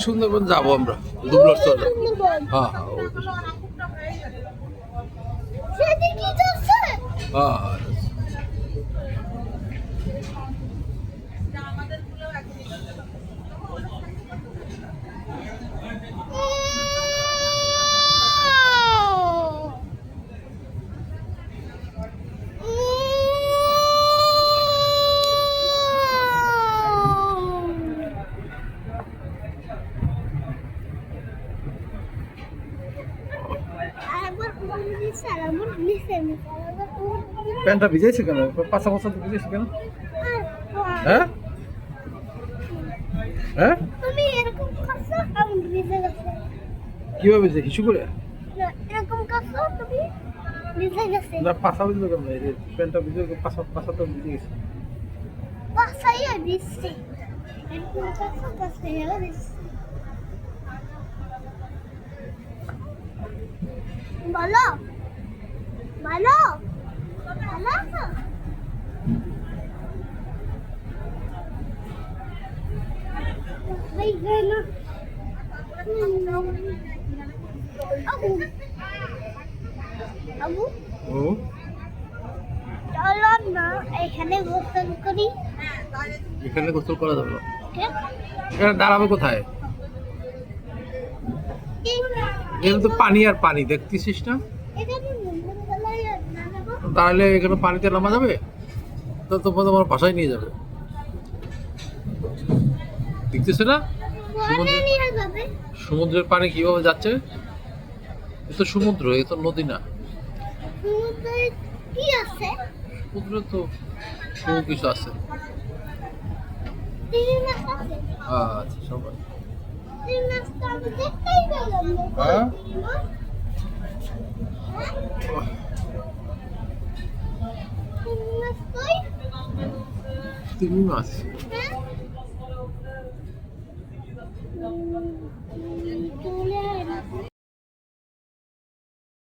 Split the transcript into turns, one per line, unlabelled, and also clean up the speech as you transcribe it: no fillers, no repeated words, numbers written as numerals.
সুন্দরবন যাবো আমরা দুবলার চলে। হ্যাঁ হ্যাঁ প্যান্টটা ভিজেছে কেন? পাঁচা পাঁচা ভিজেছে কেন? হ্যাঁ হ্যাঁ কিভাবে ভিজে? হিসু করে না পাঁচা ভিজলো কেন? প্যান্টটা ভিজে পাঁচা পাঁচা তো ভিজে গেছে।
বলো বলো ভালো আছো? আবু চলো না এখানে গোসল করি।
এখানে গোসল করা যাবে না। এখানে দাঁড়াবে কোথায়? এখানে তো পানি আর পানি দেখতেছিস না? তাহলে এখানে পানিতে নামা যাবে? তো তোমার বাসায় নিয়ে যাবে। দেখতেছে না সমুদ্রের পানি কিভাবে যাচ্ছে? এ তো সমুদ্র, এ তো নদী না। সমুদ্রে তো বহু কিছু আছে। আচ্ছা সবাই তিমি মাছ